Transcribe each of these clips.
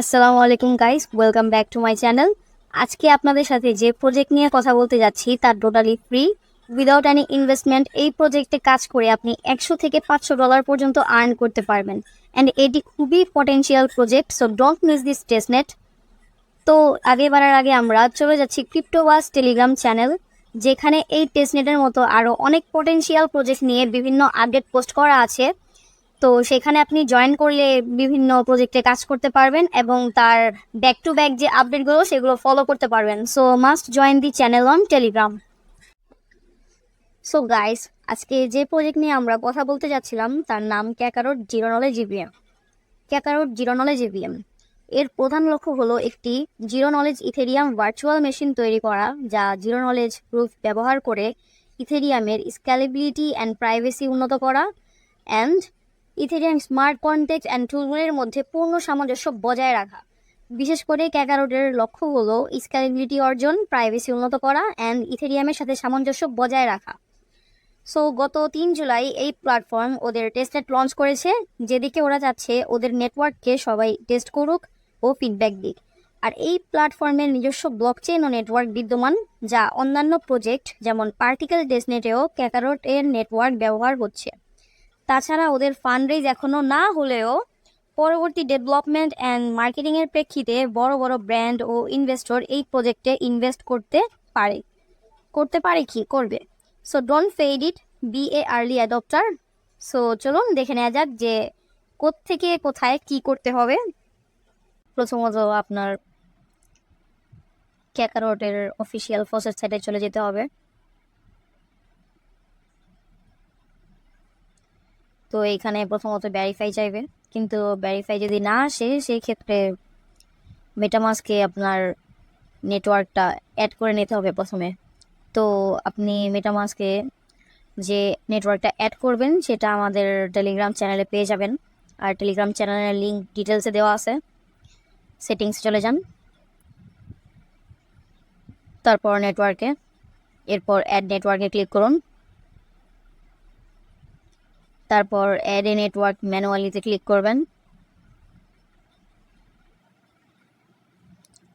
আসসালামু আলাইকুম guys, welcome back to my channel. আজকে আপনাদের সাথে যে প্রজেক্ট নিয়ে কথা বলতে যাচ্ছি তার totally free, without any investment. এই প্রজেক্টে কাজ করে আপনি $100 থেকে $500 পর্যন্ত আর্ন করতে পারবেন। অ্যান্ড এটি খুবই potential project, so don't miss this testnet. তো আগে বাড়ার আগে আমরা চলে যাচ্ছি ক্রিপ্টোওয়াজ টেলিগ্রাম চ্যানেল, যেখানে এই টেস্টনেটের মতো আরও অনেক পটেনশিয়াল প্রজেক্ট নিয়ে বিভিন্ন আপডেট পোস্ট করা আছে। তো সেখানে আপনি জয়েন করলে বিভিন্ন প্রজেক্টে কাজ করতে পারবেন এবং তার ব্যাক টু ব্যাক যে আপডেটগুলো সেগুলো ফলো করতে পারবেন। So must join the channel on Telegram. So guys, আজকে যে প্রজেক্ট নিয়ে আমরা কথা বলতে যাচ্ছিলাম তার নাম Kakarot zero knowledge EVM. Kakarot zero knowledge EVM এর প্রধান লক্ষ্য হলো একটি zero knowledge Ethereum virtual machine তৈরি করা, যা জিরো নলেজ প্রুফ ব্যবহার করে ইথেরিয়ামের স্ক্যালেবিলিটি অ্যান্ড প্রাইভেসি উন্নত করা and Ethereum smart contract and টুলগুলির মধ্যে পূর্ণ সামঞ্জস্য বজায় রাখা। বিশেষ করে ক্যাকারোটের লক্ষ্য হলো স্ক্যালেবিলিটি অর্জন, প্রাইভেসি উন্নত করা অ্যান্ড ইথেরিয়ামের সাথে সামঞ্জস্য বজায় রাখা। সো গত 3 জুলাই এই প্ল্যাটফর্ম ওদের টেস্টনেট লঞ্চ করেছে, যেদিকে ওরা চাচ্ছে ওদের নেটওয়ার্ককে সবাই টেস্ট করুক ও ফিডব্যাক দিক। আর এই প্ল্যাটফর্মের নিজস্ব ব্লকচেন ও নেটওয়ার্ক বিদ্যমান, যা অন্যান্য প্রজেক্ট যেমন পার্টিকেল টেস্টনেটেও ক্যাকারোট এর নেটওয়ার্ক ব্যবহার হচ্ছে। তাছাড়া ওদের ফান্ডরেজ এখনও না হলেও পরবর্তী ডেভেলপমেন্ট অ্যান্ড মার্কেটিংয়ের প্রেক্ষিতে বড় বড় ব্র্যান্ড ও ইনভেস্টর এই প্রজেক্টে ইনভেস্ট করতে পারে কি করবে। So don't fade it, be a early adopter. So চলুন দেখে নেওয়া যাক যে কোত্থেকে কোথায় কি করতে হবে। প্রথমত আপনার ক্যাকারোটের অফিসিয়াল ফসেট সাইটে চলে যেতে হবে। তো এইখানে প্রথমত ভেরিফাই চাইবে, কিন্তু ভেরিফাই যদি না আসে সেই ক্ষেত্রে মেটামাস্কে আপনার নেটওয়ার্কটা অ্যাড করে নিতে হবে প্রথমে। তো আপনি মেটামাস্কে যে নেটওয়ার্কটা অ্যাড করবেন সেটা আমাদের টেলিগ্রাম চ্যানেলে পেয়ে যাবেন, আর টেলিগ্রাম চ্যানেলের লিঙ্ক ডিটেলসে দেওয়া আছে। সেটিংসে চলে যান, তারপর নেটওয়ার্কে, এরপর অ্যাড নেটওয়ার্কে ক্লিক করুন, তারপর অ্যাড এ নেটওয়ার্ক ম্যানুয়ালিতে ক্লিক করবেন।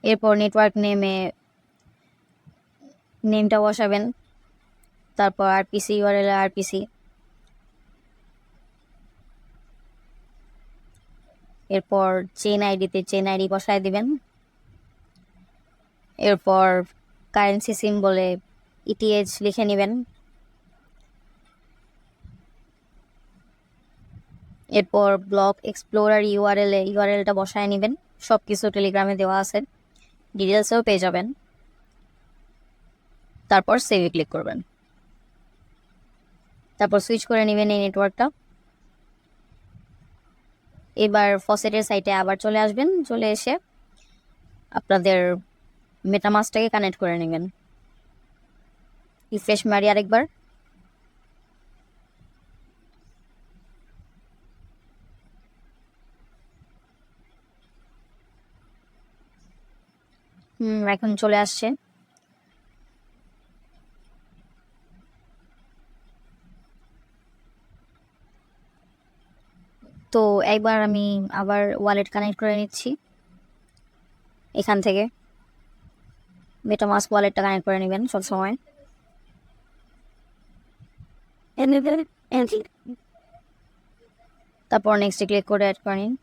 এরপর নেটওয়ার্ক নেমটা বসাবেন, তারপর আরপিসি ইউআরএল আরপিসি, এরপর চেইন আইডিতে চেইন আইডি বসায় দিবেন। এরপর কারেন্সি সিম্বলে ইটিএইচ লিখে নেবেন। এরপর ব্লক এক্সপ্লোরার ইউআরএলটা বসায় নেবেন। সব কিছু টেলিগ্রামে দেওয়া আছে, ডিটেলসেও পেয়ে যাবেন। তারপর সেভে ক্লিক করবেন, তারপর সুইচ করে নেবেন এই নেটওয়ার্কটা। এবার ফসেটের সাইটে আবার চলে আসবেন, চলে এসে আপনাদের মেটামাস্কটাকে কানেক্ট করে নেবেন। রিফ্রেশ মারি আরেকবার। এখন চলে আসছে। তো একবার আমি আবার ওয়ালেট কানেক্ট করে নিচ্ছি। এখান থেকে মেটামাস্ক ওয়ালেটটা কানেক্ট করে নেবেন সবসময়। তারপর নেক্সটে ক্লিক করে অ্যাড করে নিন।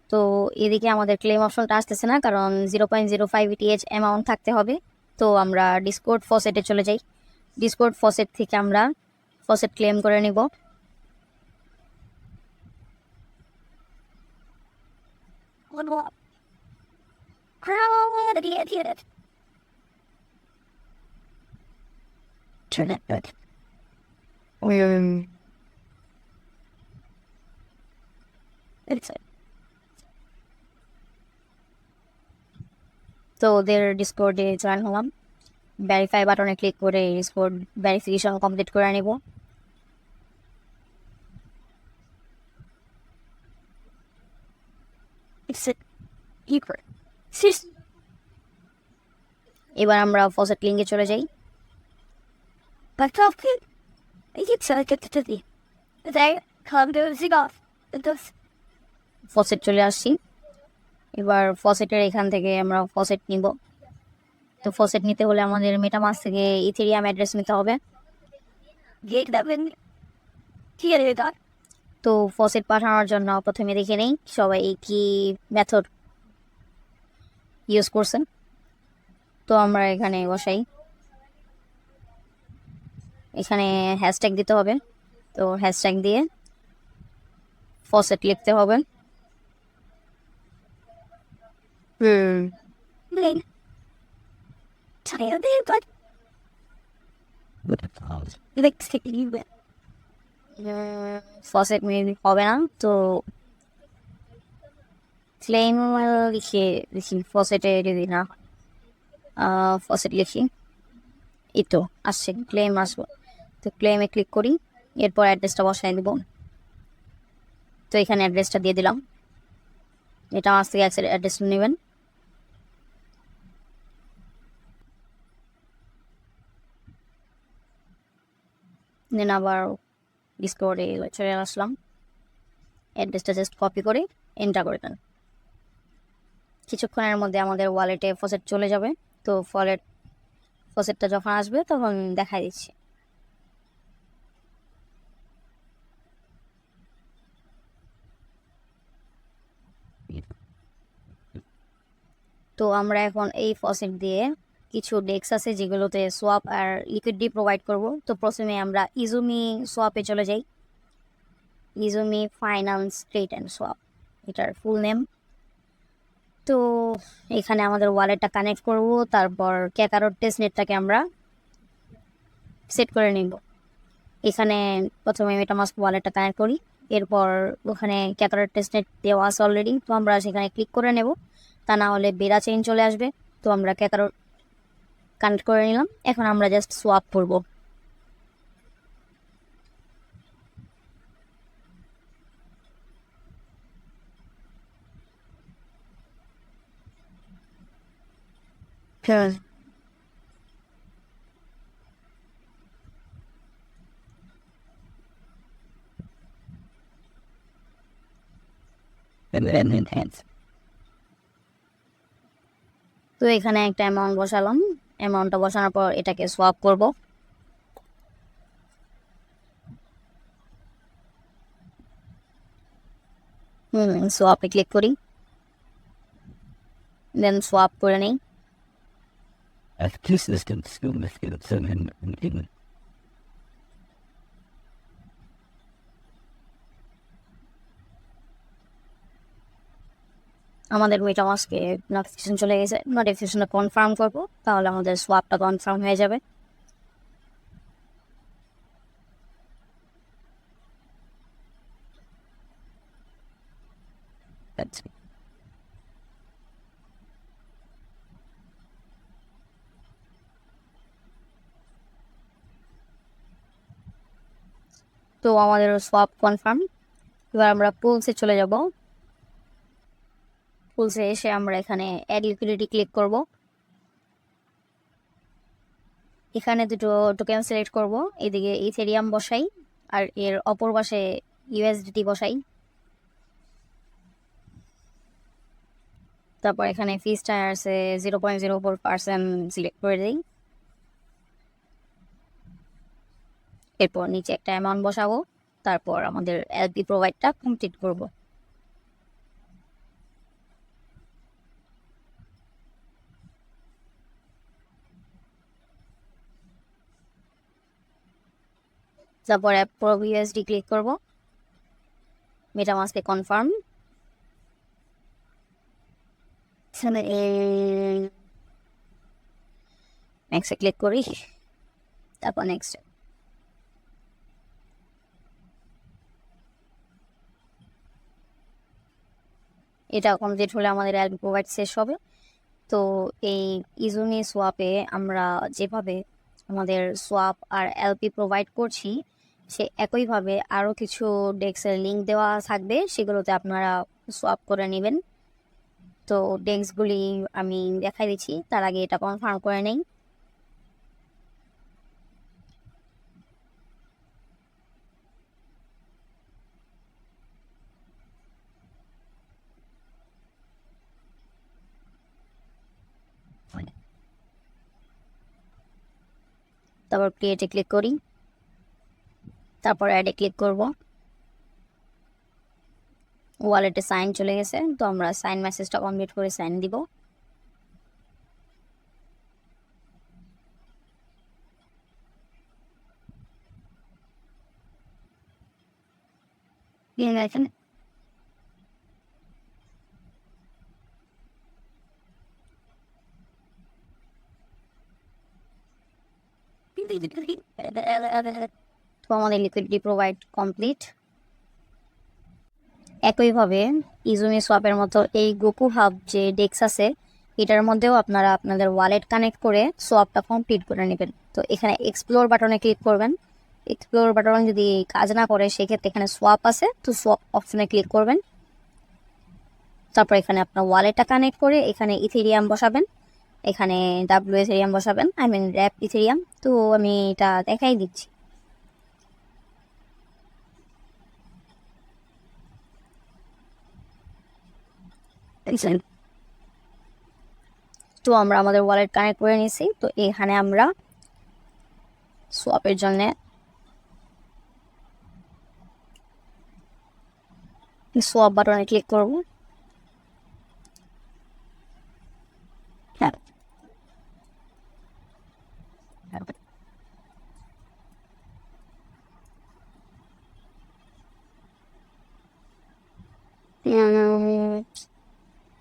তো এদিকে আমাদের ক্লেম অপশনটা আসতেছে না, কারণ 0.05 ইটিএইচ অ্যামাউন্ট থাকতে হবে। তো আমরা ডিসকর্ড ফসেটে চলে যাই। ডিসকর্ড ফসেট থেকে আমরা ফসেট ক্লেম করে নিব। তো ওদের ডিসকর্ডে জয়েন হলাম, ভেরিফাই বাটনে ক্লিক করে ডিসকর্ড ভেরিফিকেশন কমপ্লিট করে নিব। এবার আমরা ফসেট লিঙ্কে চলে যাই। ফসেট চলে আসছি। এবার ফসেটের এখান থেকে আমরা ফসেট নিব। তো ফসেট নিতে হলে আমাদের মেটামাস্ক থেকে ইথেরিয়াম অ্যাড্রেস নিতে হবে। তো ফসেট পাঠানোর জন্য প্রথমে দেখে নেই সবাই কি মেথড ইউজ করছেন। তো আমরা এখানে বসাই, এখানে হ্যাশট্যাগ দিতে হবে। তো হ্যাশট্যাগ দিয়ে ফসেট লিখতে হবে। ফসেট হবে না, তো ক্লেম লিখি ফসেটে যদি না ফসেট লিখি, এই তো আসছে ক্লেম আসবো। তো ক্লেমে ক্লিক করি, এরপর অ্যাড্রেসটা বসাই দেব। তো এখানে অ্যাড্রেসটা দিয়ে দিলাম, এটা আমার থেকে অ্যাড্রেস নেবেন। দেন আবার ডিসকভারে চলে আসলাম, অ্যাড্রেসটা জাস্ট কপি করে এন্টার করে দেন। কিছুক্ষণের মধ্যে আমাদের ওয়ালেটে ফসেট চলে যাবে। তো ফসেটটা যখন আসবে তখন দেখাই দিচ্ছি। তো আমরা এখন এই ফসেট দিয়ে কিছু ডেস্ক আছে যেগুলোতে সোয়াপ আর লিকুইডিটি প্রোভাইড করব। তো প্রথমে আমরা ইজুমি সোয়াপে চলে যাই। Izumi finance trade and swap, এটার ফুল নেম। তো এখানে আমাদের ওয়ালেটটা কানেক্ট করব, তারপর ক্যাকারো টেস্টনেটটাকে আমরা সেট করে নিব। এখানে প্রথমে মেটামাস্ক ওয়ালেটটা কানেক্ট করি, এরপর ওখানে ক্যাকারো টেস্টনেট দেওয়া আছে অলরেডি, তো আমরা সেখানে ক্লিক করে নেব, তা না হলে বেড়া চেইন চলে আসবে। তো আমরা ক্যাকারো কানেক্ট করে নিলাম, এখন আমরা জাস্ট সোয়াপ করব। তো এখানে একটা অ্যামাউন্ট বসালাম, অ্যামাউন্টটা বসানোর পর এটাকে সোয়াপ করব। সোয়াপে ক্লিক করি, দেন সোয়াপ করে নেই। আমাদের মেটামাস্কে নোটিফিকেশন চলে গেছে, নোটিফিকেশনটা কনফার্ম করবো, তাহলে আমাদের সোয়াপটা কনফার্ম হয়ে যাবে। তো আমাদের সোয়াপ কনফার্ম। এবার আমরা পুলসে চলে যাব। পুলসে এসে আমরা এখানে অ্যাড লিকুইডিটি ক্লিক করব। এখানে দুটো টোকেন সিলেক্ট করব, এদিকে ইথেরিয়াম বসাই আর এর অপর পাশে ইউএসডিটি বসাই। তারপর এখানে ফিসটা আছে 0.04% সিলেক্ট করে দিই। এরপর নিচে একটা অ্যামাউন্ট বসাবো, তারপর আমাদের এলপি প্রোভাইডটা কমপ্লিট করব। তারপর অ্যাপ্রুভ ইউএসডি ক্লিক করব, মেটামাস্কে কনফার্ম। নেক্সটে ক্লিক করি, তারপর নেক্সট। এটা কমপ্লিট হলে আমাদের এলপি প্রোভাইড শেষ হবে। তো এই ইজুমি সোয়াপে আমরা যেভাবে আমাদের সোয়াপ আর এলপি প্রোভাইড করছি, সে একইভাবে আরও কিছু ডেস্কের লিঙ্ক দেওয়া থাকবে, সেগুলোতে আপনারা সোয়াপ করে নেবেন। তো ডেস্কগুলি আমি দেখাই দিচ্ছি, তার আগে এটা কনফার্ম করে নেই। তারপর ক্রিয়েটে ক্লিক করি, তারপর অ্যাডে ক্লিক করব। ওয়ালেটে সাইন চলে গেছে, তো আমরা সাইন মেসেজটা কমপ্লিট করে সাইন দিব। এখানে তো আমাদের লিকুইডিটি প্রোভাইড কমপ্লিট। একইভাবে ইজুমি সোয়াপের মতো এই গোকু হাব যে ডেক্স আছে, এটার মধ্যেও আপনারা আপনাদের ওয়ালেট কানেক্ট করে সোয়াপটা কমপ্লিট করে নেবেন। তো এখানে এক্সপ্লোর বাটনে ক্লিক করবেন। এক্সপ্লোর বাটন যদি কাজ না করে সেক্ষেত্রে এখানে সোয়াপ আছে, তো সোয়াপ অপশনে ক্লিক করবেন। তারপর এখানে আপনার ওয়ালেটটা কানেক্ট করে এখানে ইথেরিয়াম বসাবেন, এখানে ডাব্লিউ ইথেরিয়াম বসাবেন, আই মিন র্যাপ ইথেরিয়াম। তো আমি এটা দেখাই দিচ্ছি। তো আমরা আমাদের ওয়ালেট কানেক্ট করে নিয়েছি। তো এখানে আমরা সোয়াপের জন্য সোয়াপ বাটনে ক্লিক করব।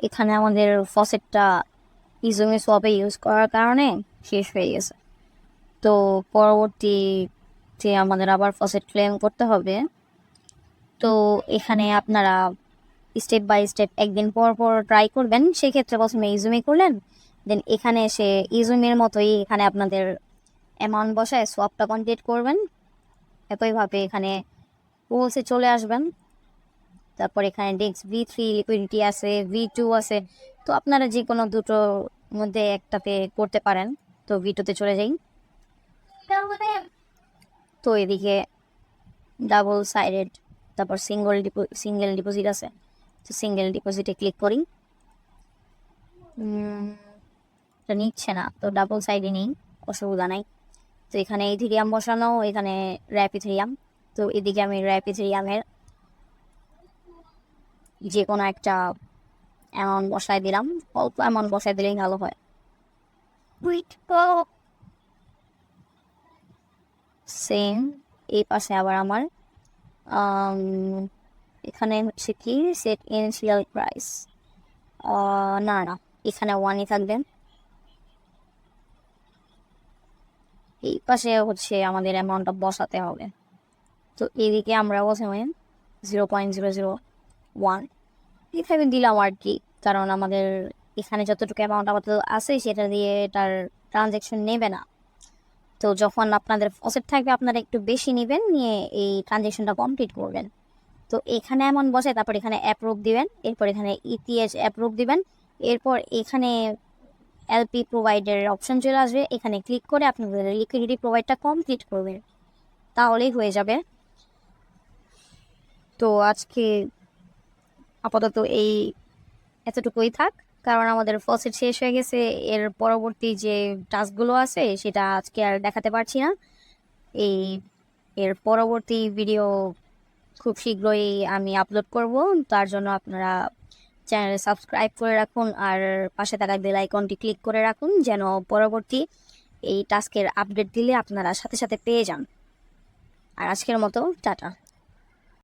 এখানে আমাদের ফসেটটা ইজুমি সোয়াপে ইউজ করার কারণে শেষ হয়ে গেছে। তো পরবর্তী যে আমাদের আবার ফসেট ক্লেম করতে হবে। তো এখানে আপনারা স্টেপ বাই স্টেপ একদিন পর পর ট্রাই করবেন। সেক্ষেত্রে প্রথমে ইজুমি করলেন, দেন এখানে এসে ইজুমির মতোই এখানে আপনাদের অ্যামাউন্ট বসায় সোয়াপটা কমপ্লিট করবেন। একইভাবে এখানে রুলসে চলে আসবেন। তারপর এখানে ডেক্স V3 লিকুইডিটি আছে, V2 আছে। তো আপনারা যে কোনো দুটোর মধ্যে একটাতে করতে পারেন। তো V2তে চলে যাই। তো এদিকে ডাবল সাইডেড, তারপর সিঙ্গেল ডিপোজিট আছে। তো সিঙ্গেল ডিপোজিটে ক্লিক করি। এটা নিচ্ছে না, তো ডাবল সাইডে নেই, অসুবিধা নাই। তো এখানে ইথেরিয়াম বসানো, এখানে র্যাপ ইথেরিয়াম। তো এদিকে আমি র্যাপ ইথেরিয়ামের যে কোনো একটা অ্যামাউন্ট বসাই দিলাম, অল্প অ্যামাউন্ট বসাই দিলেই ভালো হয়। সেম এই পাশে আবার আমার এখানে হচ্ছে কি সেট ইনিশিয়াল প্রাইস, না না, এখানে 1ই থাকবে। এই পাশে হচ্ছে আমাদের অ্যামাউন্টটা বসাতে হবে। তো এদিকে আমরা প্রথমে 0.001 এখানে দিলাম আর কি, কারণ আমাদের এখানে যতটুকু অ্যামাউন্ট আপাতত আছে সেটা দিয়ে এটার ট্রানজ্যাকশন নেবে না। তো যখন আপনাদের ফসেট থাকবে আপনারা একটু বেশি নেবেন, নিয়ে এই ট্রানজ্যাকশনটা কমপ্লিট করবেন। তো এখানে এমন বসে, তারপর এখানে অ্যাপ্রুভ দিবেন, এরপর এখানে ইটিএচ অ্যাপ্রুভ দিবেন, এরপর এখানে এলপি প্রোভাইডারের অপশন চলে আসবে, এখানে ক্লিক করে আপনাদের লিকুইডিটি প্রোভাইডটা কমপ্লিট করবেন, তাহলেই হয়ে যাবে। তো আজকে আপাতত এই এতটুকুই থাক, কারণ আমাদের ফসেট শেষ হয়ে গেছে। এর পরবর্তী যে টাস্কগুলো আছে সেটা আজকে আর দেখাতে পারছি না। এই এর পরবর্তী ভিডিও খুব শীঘ্রই আমি আপলোড করব। তার জন্য আপনারা চ্যানেলে সাবস্ক্রাইব করে রাখুন, আর পাশে থাকা বেল আইকনটি ক্লিক করে রাখুন, যেন পরবর্তী এই টাস্কের আপডেট দিলে আপনারা সাথে সাথে পেয়ে যান। আর আজকের মতো টাটা।